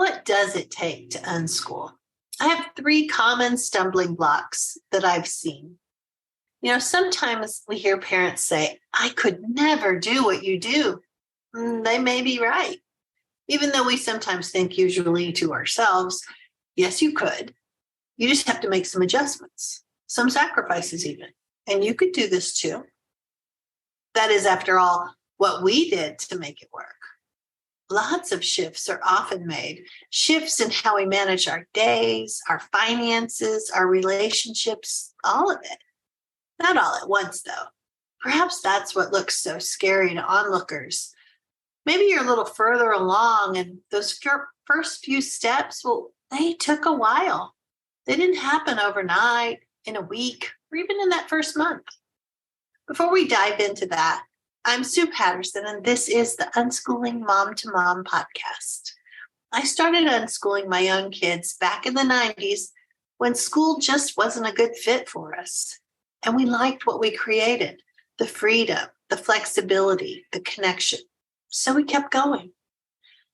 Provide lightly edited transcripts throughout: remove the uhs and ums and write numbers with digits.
What does it take to unschool? I have 3 common stumbling blocks that I've seen. Sometimes we hear parents say, I could never do what you do. They may be right. Even though we sometimes think usually to ourselves, yes, you could. You just have to make some adjustments, some sacrifices even. And you could do this too. That is, after all, what we did to make it work. Lots of shifts are often made. Shifts in how we manage our days, our finances, our relationships, all of it. Not all at once, though. Perhaps that's what looks so scary to onlookers. Maybe you're a little further along, and those first few steps, they took a while. They didn't happen overnight, in a week, or even in that first month. Before we dive into that, I'm Sue Patterson, and this is the Unschooling Mom to Mom podcast. I started unschooling my young kids back in the 90s when school just wasn't a good fit for us. And we liked what we created, the freedom, the flexibility, the connection. So we kept going.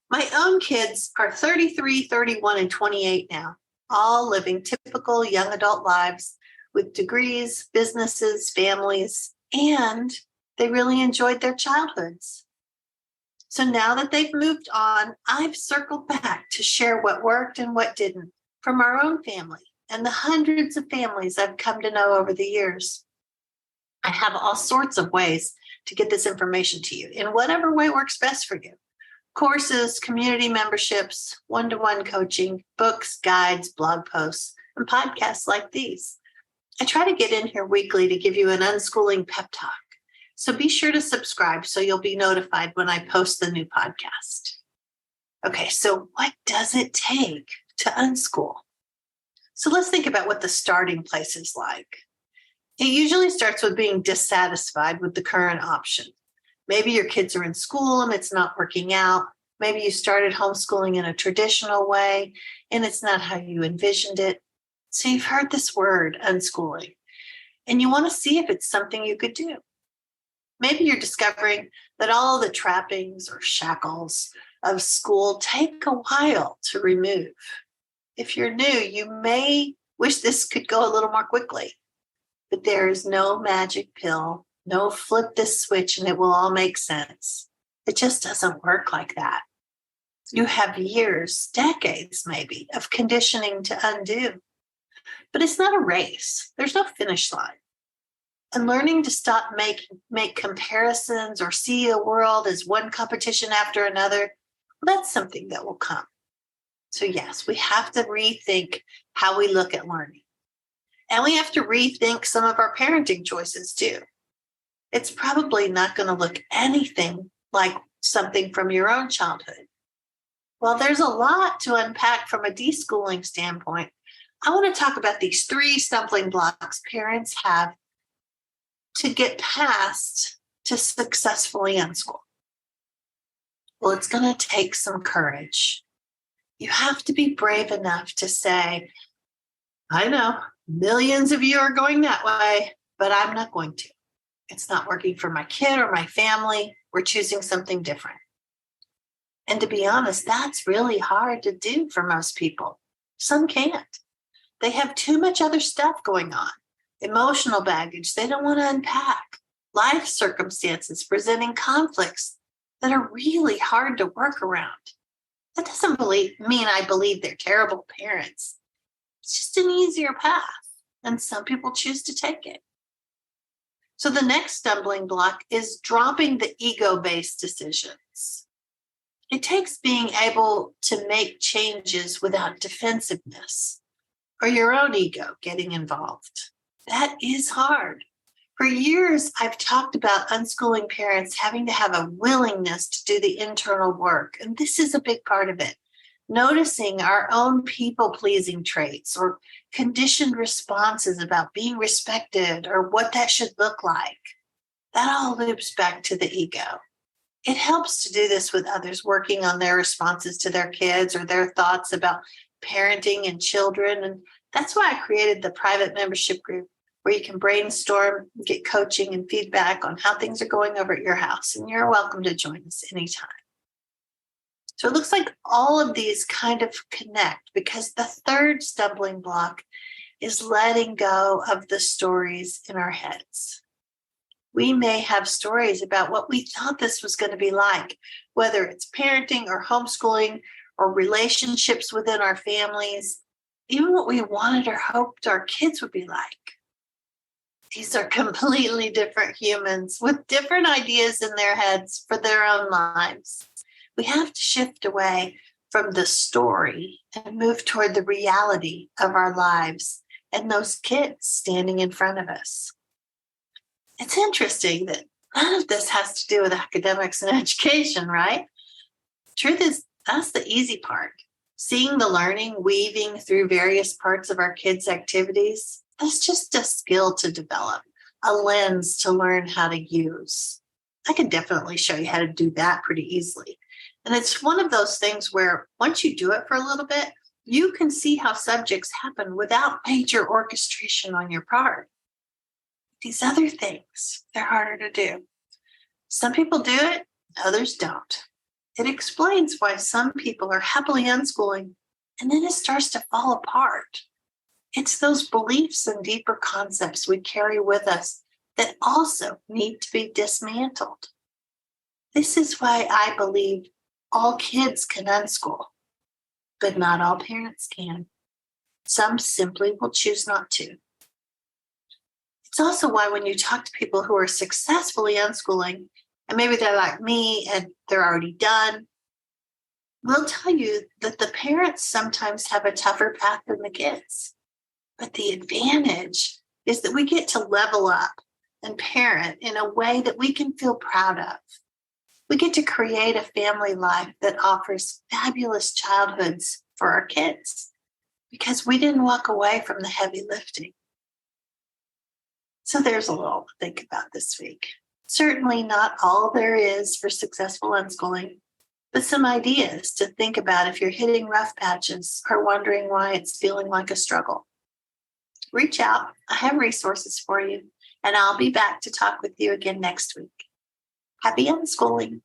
My own kids are 33, 31, and 28 now, all living typical young adult lives with degrees, businesses, families, and they really enjoyed their childhoods. So now that they've moved on, I've circled back to share what worked and what didn't from our own family and the hundreds of families I've come to know over the years. I have all sorts of ways to get this information to you in whatever way works best for you. Courses, community memberships, one-to-one coaching, books, guides, blog posts, and podcasts like these. I try to get in here weekly to give you an unschooling pep talk. So be sure to subscribe so you'll be notified when I post the new podcast. Okay, so what does it take to unschool? So let's think about what the starting place is like. It usually starts with being dissatisfied with the current option. Maybe your kids are in school and it's not working out. Maybe you started homeschooling in a traditional way and it's not how you envisioned it. So you've heard this word, unschooling, and you want to see if it's something you could do. Maybe you're discovering that all the trappings or shackles of school take a while to remove. If you're new, you may wish this could go a little more quickly, but there is no magic pill, no flip this switch and it will all make sense. It just doesn't work like that. You have years, decades maybe, of conditioning to undo. But it's not a race. There's no finish line. And learning to stop make comparisons or see a world as one competition after another, that's something that will come. So yes, we have to rethink how we look at learning. And we have to rethink some of our parenting choices too. It's probably not going to look anything like something from your own childhood. Well, there's a lot to unpack from a deschooling standpoint. I want to talk about these 3 stumbling blocks parents have to get past to successfully unschool. Well, it's going to take some courage. You have to be brave enough to say, I know millions of you are going that way, but I'm not going to. It's not working for my kid or my family. We're choosing something different. And to be honest, that's really hard to do for most people. Some can't. They have too much other stuff going on. Emotional baggage they don't want to unpack. Life circumstances presenting conflicts that are really hard to work around. That doesn't mean I believe they're terrible parents. It's just an easier path, and some people choose to take it. So the next stumbling block is dropping the ego-based decisions. It takes being able to make changes without defensiveness or your own ego getting involved. That is hard. For years, I've talked about unschooling parents having to have a willingness to do the internal work, and this is a big part of it. Noticing our own people-pleasing traits or conditioned responses about being respected or what that should look like. That all loops back to the ego. It helps to do this with others working on their responses to their kids or their thoughts about parenting and children. And that's why I created the private membership group where you can brainstorm, get coaching and feedback on how things are going over at your house. And you're welcome to join us anytime. So it looks like all of these kind of connect, because the third stumbling block is letting go of the stories in our heads. We may have stories about what we thought this was going to be like, whether it's parenting or homeschooling or relationships within our families, even what we wanted or hoped our kids would be like. These are completely different humans with different ideas in their heads for their own lives. We have to shift away from the story and move toward the reality of our lives and those kids standing in front of us. It's interesting that none of this has to do with academics and education, right? Truth is, that's the easy part. Seeing the learning weaving through various parts of our kids' activities, that's just a skill to develop, a lens to learn how to use. I can definitely show you how to do that pretty easily. And it's one of those things where once you do it for a little bit, you can see how subjects happen without major orchestration on your part. These other things, they're harder to do. Some people do it, others don't. It explains why some people are happily unschooling and then it starts to fall apart. It's those beliefs and deeper concepts we carry with us that also need to be dismantled. This is why I believe all kids can unschool, but not all parents can. Some simply will choose not to. It's also why when you talk to people who are successfully unschooling, and maybe they're like me and they're already done, we'll tell you that the parents sometimes have a tougher path than the kids. But the advantage is that we get to level up and parent in a way that we can feel proud of. We get to create a family life that offers fabulous childhoods for our kids because we didn't walk away from the heavy lifting. So there's a little to think about this week. Certainly not all there is for successful unschooling, but some ideas to think about if you're hitting rough patches or wondering why it's feeling like a struggle. Reach out. I have resources for you, and I'll be back to talk with you again next week. Happy unschooling.